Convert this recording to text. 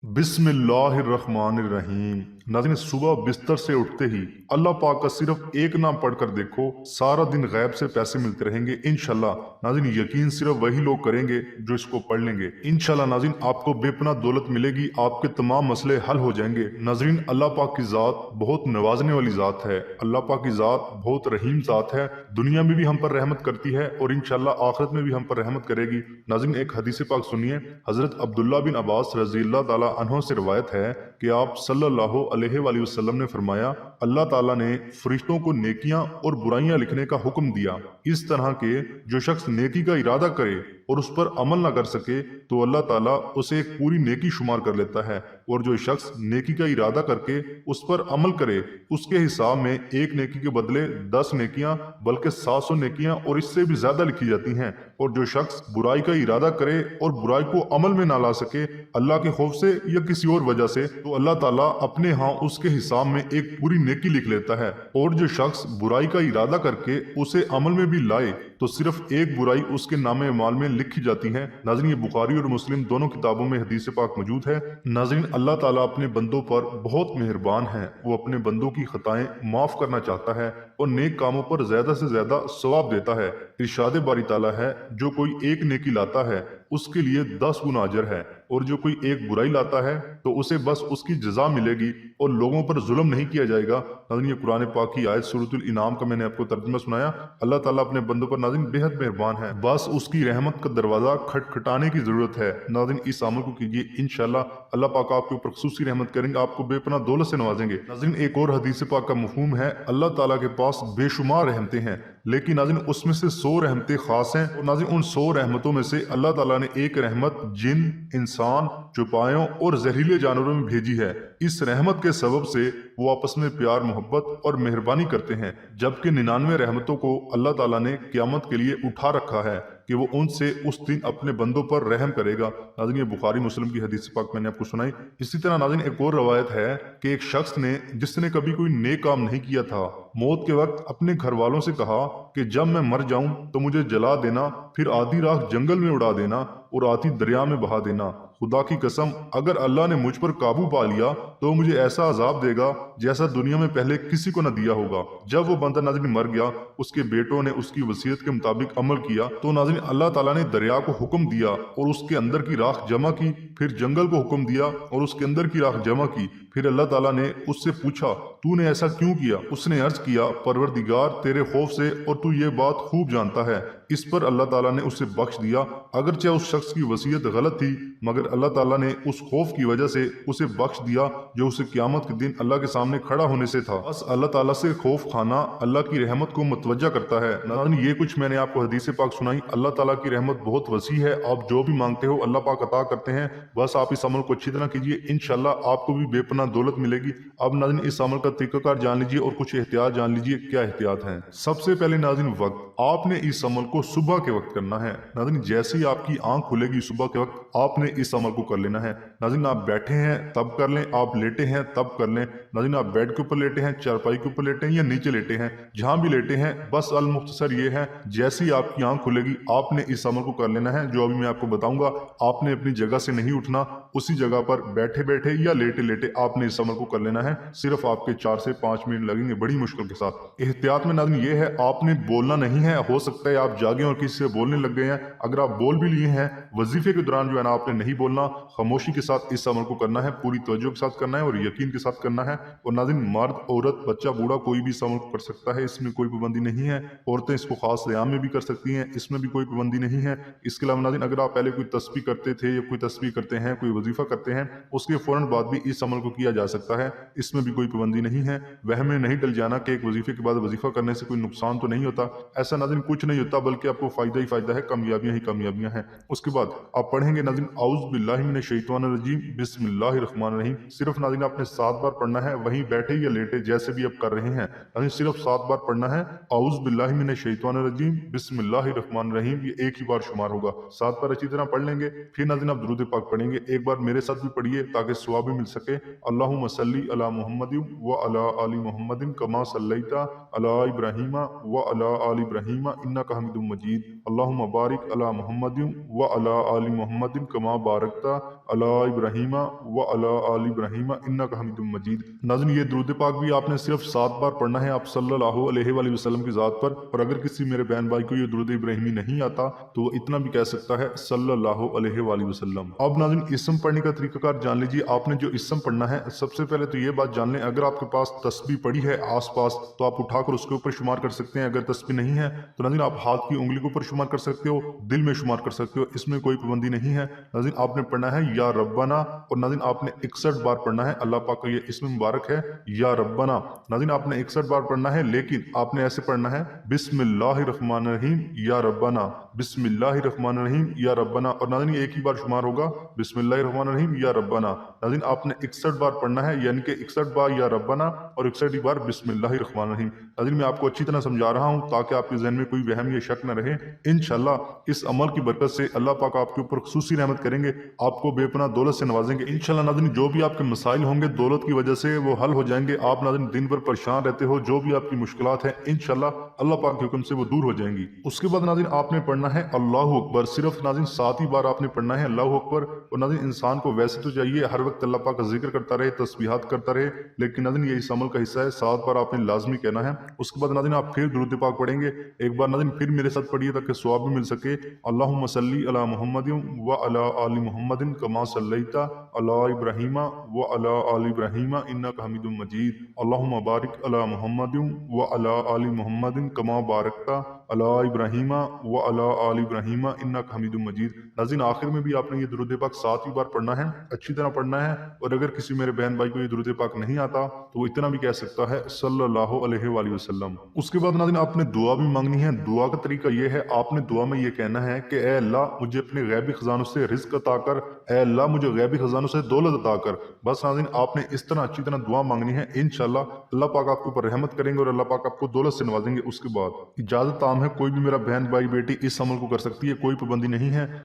बिस्मिल्लाहिर्रहमानिर्रहीम। नाज़रीन, सुबह बिस्तर से उठते ही अल्लाह पाक का सिर्फ एक नाम पढ़कर देखो, सारा दिन गैब से पैसे मिलते रहेंगे इंशाल्लाह। नाज़रीन, यकीन सिर्फ वही लोग करेंगे जो इसको पढ़ लेंगे। इंशाल्लाह नाज़रीन, आपको बेपनाह दौलत मिलेगी, आपके तमाम मसले हल हो जाएंगे। नाज़रीन, अल्लाह पाक की ज़ात बहुत नवाजने वाली ज़ात है। अल्लाह पाक की ज़ात बहुत रहीम ज़ात है। दुनिया में भी हम पर रहमत करती है और इंशाल्लाह आखिरत में भी हम पर रहमत करेगी। नाज़रीन, एक हदीस पाक सुनिए। हज़रत अब्दुल्ला बिन अब्बास रज़ी अल्लाह ताला अन्हो से रवायत है कि आप सल्लल्लाहु अलैहि वसल्लम ने फरमाया, अल्लाह ताला ने फरिश्तों को नेकियां और बुराइयां लिखने का हुक्म दिया। इस तरह के जो शख्स नेकी का इरादा करे और उस पर अमल ना कर सके तो अल्लाह ताला उसे एक पूरी नेकी शुमार कर लेता है, और जो शख्स नेकी का इरादा करके उस पर अमल करे उसके हिसाब में एक नेकी के बदले 10 नेकियां बल्कि 700 नेकियां और इससे भी ज्यादा लिखी जाती हैं। और जो शख्स बुराई का इरादा करे और बुराई को अमल में ना ला सके अल्लाह के खौफ से या किसी और वजह से, तो अल्लाह ताला अपने यहाँ उसके हिसाब में एक पूरी नेकी लिख लेता है। और जो शख्स बुराई का इरादा करके उसे अमल में भी लाए तो सिर्फ एक बुराई उसके नामे माल में लिखी जाती है। नाज़रीन, ये बुखारी और मुस्लिम दोनों किताबों में हदीस पाक मौजूद है। नाज़रीन, अल्लाह ताला अपने बंदों पर बहुत मेहरबान है। वो अपने बंदों की खताएं माफ करना चाहता है और नेक कामों पर ज्यादा से ज्यादा सवाब देता है। इरशाद बारी ताला है, जो कोई एक नेकी लाता है उसके लिए 10 गुना अजर है, और जो कोई एक बुराई लाता है तो उसे बस उसकी जजा मिलेगी और लोगों पर जुल्म नहीं किया जाएगा। नाज़रीन, ये कुरान पाक की आयत सूरतुल इनाम का मैंने आपको तर्जुमा सुनाया। अल्लाह ताला अपने बंदों पर नाज़रीन बेहद मेहरबान है, बस उसकी रहमत का दरवाजा खटखटाने की जरूरत है। नाज़रीन, इस अमल को कीजिए, इंशाल्लाह अल्लाह पाक आपके ऊपर खुसूसी रहमत करेंगे, आपको बेपनाह दौलत से नवाजेंगे। नाज़रीन, एक और हदीस पाक का मफहूम है, अल्लाह ताला के पास बेशुमार रहमतें हैं, लेकिन नाज़रीन उसमें से 100 रहमतें खास हैं। और नाज़रीन, उन 100 रहमतों में से अल्लाह ताला ने एक रहमत जिन, इंसान, चौपायों और जहरीले जानवरों में भेजी है। इस रहमत के सबब से वो आपस में प्यार, मोहब्बत और मेहरबानी करते हैं, जबकि 99 रहमतों को अल्लाह ताला ने क़यामत के लिए उठा रखा है कि वो उनसे उस दिन अपने बंदों पर रहम करेगा। नाज़रीन, ये बुखारी मुस्लिम की हदीस पाक मैंने आपको सुनाई। इसी तरह नाज़रीन एक और रवायत है कि एक शख्स ने, जिसने कभी कोई नेक काम नहीं किया था, मौत के वक्त अपने घर वालों से कहा कि जब मैं मर जाऊं तो मुझे जला देना, फिर आधी राख जंगल में उड़ा देना और आधी दरिया में बहा देना। खुदा की कसम, अगर अल्लाह ने मुझ पर काबू पा लिया तो मुझे ऐसा अजाब देगा जैसा दुनिया में पहले किसी को न दिया होगा। जब वो बंदा नाज़रीन मर गया, उसके बेटों ने उसकी वसीयत के मुताबिक अमल किया तो नाज़रीन अल्लाह ताला ने दरिया को हुक्म दिया और उसके अंदर की राख जमा की, फिर जंगल को हुक्म दिया और उसके अंदर की राख जमा की। फिर अल्लाह ताला ने उससे पूछा, तूने ऐसा क्यों किया? उसने अर्ज किया, परवरदिगार, तेरे खौफ से, और तू ये बात खूब जानता है। इस पर अल्लाह ताला ने उसे बख्श दिया। अगरचे उस शख्स की वसीयत गलत थी, मगर अल्लाह ताला ने उस खौफ की वजह से उसे बख्श दिया जो उसे क़यामत के दिन अल्लाह के सामने खड़ा होने से था। बस अल्लाह ताला से खौफ खाना अल्लाह की रहमत को मुतवज्जा करता है। नाज़रीन, ये कुछ मैंने आपको हदीस पाक सुनाई। अल्लाह ताला की रहमत बहुत वसी है, आप जो भी मांगते हो अल्लाह पाक अता करते हैं। बस आप इस अमल को अच्छी तरह कीजिए, इंशाल्लाह आपको भी बेपनाह दौलत मिलेगी। अब नाज़रीन इस अमल का तरीकाकार जान लीजिए और कुछ एहतियात जान लीजिए। क्या एहतियात हैं? सबसे पहले नाज़रीन वक्त, आपने इस अमल को सुबह के वक्त करना है। नाज़रीन, जैसे ही आपकी आंख खुलेगी सुबह के वक्त आपने इस अमल को कर लेना है। नाज़रीन, आप बैठे हैं तब कर लें, आप लेटे हैं तब कर लें। नाज़रीन, आप बेड के ऊपर लेटे हैं, चारपाई के ऊपर लेटे हैं या नीचे लेटे हैं, जहां भी लेटे हैं, बस अल मुख्तसर ये है, जैसे ही आपकी आंख खुलेगी आपने इस अमल को कर लेना है। जो अभी मैं आपको बताऊंगा, आपने अपनी जगह से नहीं उठना, उसी जगह पर बैठे बैठे या लेटे लेटे आपने इस अमल को कर लेना है। सिर्फ आपके 4 से 5 मिनट लगेंगे, बड़ी मुश्किल के साथ। एहतियात में नाज़रीन ये है, आपने बोलना नहीं है। हो सकता है आप जागे और किसी से बोलने लग गए हैं, अगर आप बोल भी लिए हैं वजीफे के दौरान जो है ना, आपने नहीं बोलना, खामोशी के साथ इस अमल को करना है, पूरी तवज्जो के साथ करना है और यकीन के साथ करना है। और नाज़रीन, मर्द, औरत, बच्चा, बूढ़ा कोई भी इस अमल को कर सकता है, इसमें कोई पाबंदी नहीं है। औरतें इसको खास क़याम में भी कर सकती हैं, इसमें भी कोई पाबंदी नहीं है। इसके अलावा नाज़रीन, अगर आप पहले कोई तस्बीह करते थे या कोई तस्बीह करते हैं, कोई वजीफा करते हैं, उसके फौरन बाद भी इस अमल को किया जा सकता है, इसमें भी कोई पाबंदी नहीं है। वह में नहीं डल जाना कि एक वजीफे के बाद वजीफा करने से कोई नुकसान तो नहीं होता, ऐसा नाज़रीन कुछ नहीं होता, बल्कि आपको फायदा ही फायदा है, कामयाबियां ही कामयाबियां हैं। उसके बाद आप पढ़ेंगे नाज़रीन, औज़ु बिल्लाहि मिनश शैतानिर रजीम, बिस्मिल्लाहिर रहमानिर रहीम। सिर्फ नाज़रीन आपने 7 बार पढ़ना है, वहीं बैठे या लेटे जैसे भी आप कर रहे हैं, नाज़रीन सिर्फ 7 बार पढ़ना है। औज़ु बिल्लाहि मिनश शैतानिर रजीम, बिस्मिल्लाहिर रहमानिर रहीम, ये एक ही बार शुमार होगा। 7 बार अच्छी तरह पढ़ लेंगे। फिर नाज़रीन आप दुरूद पाक पढ़ेंगे, एक बार मेरे साथ भी पढ़िए ताकि सवाब भी मिल सके। अल्लाहुम्मा सल्ली अला मुहम्मदिन व अला आलि मुहम्मदिन कमा सल्लैता अला इब्राहीमा व अला आलि इब्राहीमा इन्नका हमीदुम मजीद। अल्लाहुम्मा बारिक अला मुहम्मदिन व अला आलि मुहम्मदिन कमा बारकता अला इब्राहीम व अला आल इब्राहीम इन्नका हमीदुम मजीद। नाज़रीन, ये दुरूद पाक भी आपने सिर्फ 7 बार पढ़ना है आप सल्लल्लाहु अलैहि वसल्लम की ज़ात पर। और अगर किसी मेरे बहन भाई को ये दुरूद इब्राहिमी नहीं आता तो वो इतना भी कह सकता है सल्लल्लाहु अलैहि वसल्लम। अब नाज़रीन, इसम पढ़ने का तरीकाकार जान लीजिए। आपने जो इसम पढ़ना है, सबसे पहले तो ये बात जान लें, अगर आपके पास तस्बीह पड़ी है आसपास तो आप उठाकर उसके ऊपर शुमार कर सकते हैं। अगर तस्बीह नहीं है तो नाज़रीन आप हाथ की उंगली के ऊपर शुमार कर सकते हो, दिल में शुमार कर सकते हो, इसमें कोई पाबंदी नहीं है। नाज़रीन आपने पढ़ना है या रब्बाना, और नाज़रीन आपने 61 बार पढ़ना है। अल्लाह पाक का ये इसम मुबारक है या रब्बाना। नाज़रीन आपने 61 बार पढ़ना है, लेकिन आपने ऐसे पढ़ना है बिस्मिल्लाहिर्रहमानिर्रहीम या रब्बाना, बिस्मिल्लाहिर्रहमानिर्रहीम या रब्बाना। और नाज़रीन एक ही बार शुमार होगा बिस्मिल्लाहिर्रहमानिर्रहीम या रब्बाना। नाज़रीन आपने 61 बार पढ़ना है, यानी कि 61 बार या रब्बाना और 61 बार बिस्मिल्लाहिर्रहमानिर्रहीम। नाज़रीन मैं आपको अच्छी तरह समझा रहा हूँ ताकि आपके जहन में कोई वहम या शक न रहे। इंशाल्लाह इस अमल की बरकत से अल्लाह पाक आपके ऊपर खुसूसी रहमत करेंगे, आपको बेपनाह दौलत से नवाजेंगे। इंशाल्लाह नाज़रीन जो भी आपके मसाइल होंगे दौलत की वजह से वो हल हो जाएंगे। आप नाज़रीन दिन भर परेशान रहते हो, जो भी आपकी मुश्किलात है इंशाल्लाह अल्लाह पाक के हुक्म से वो दूर हो जाएंगी। उसके बाद नाज़रीन आपने पढ़ना है अल्लाहु अकबर। सिर्फ नाज़रीन 7 ही बार आपने पढ़ना है अल्लाहु अकबर। और नाज़रीन इंसान को वैसे तो चाहिए हर वक्त अल्लाह पाक का जिक्र करता रहे, तस्बीहात करता रहे, लेकिन नाज़रीन ये इस अमल का हिस्सा है, 7 बार आपने लाजमी कहना है। उसके बाद नाज़रीन आप फिर दुरूद पाक पढ़ेंगे। एक बार नाज़रीन फिर मेरे साथ पढ़िए ताकि सवाब भी मिल सके। अल्लाहुम्मा सल्ली अला मुहम्मदिन व अला आलि मुहम्मदिन कमा सल्लैता अला इब्राहीम व अला आलि इब्राहीम इन्नका हमीदुम मजीद। अल्लाहुम्मा बारिक अला मुहम्मदिन व अला आलि मुहम्मदिन कमा बारकता अला इब्राहीम व अला आलि इब्राहीम इन्नका हमीदुम मजीद। नाज़रीन आखिर में भी आपने ये दुरूद पाक 7 ही बार पढ़ना है, अच्छी तरह पढ़ना है। और अगर किसी मेरे बहन भाई को ये दुरूद पाक नहीं आता तो वो इतना भी कह सकता है सल्लल्लाहु अलैहि वसल्लम। उसके बाद नाज़रीन आपने दुआ भी मांगनी है। दुआ का तरीका ये है, आपने दुआ में ये कहना है कि ए अल्लाह मुझे अपने गैबी खजानों से रिज़्क अता कर, ए अल्लाह मुझे गैबी खजानों से दौलत अता कर। बस नाज़रीन आपने इस तरह अच्छी तरह दुआ मांगनी है। इंशाल्लाह अल्लाह पाक आपके ऊपर रहमत करेंगे और अल्लाह पाक आपको दौलत से नवाजेंगे। उसके बाद इजाजत ताम है, कोई भी मेरा बहन भाई बेटी इस अमल को कर सकती है, कोई पाबंदी नहीं है।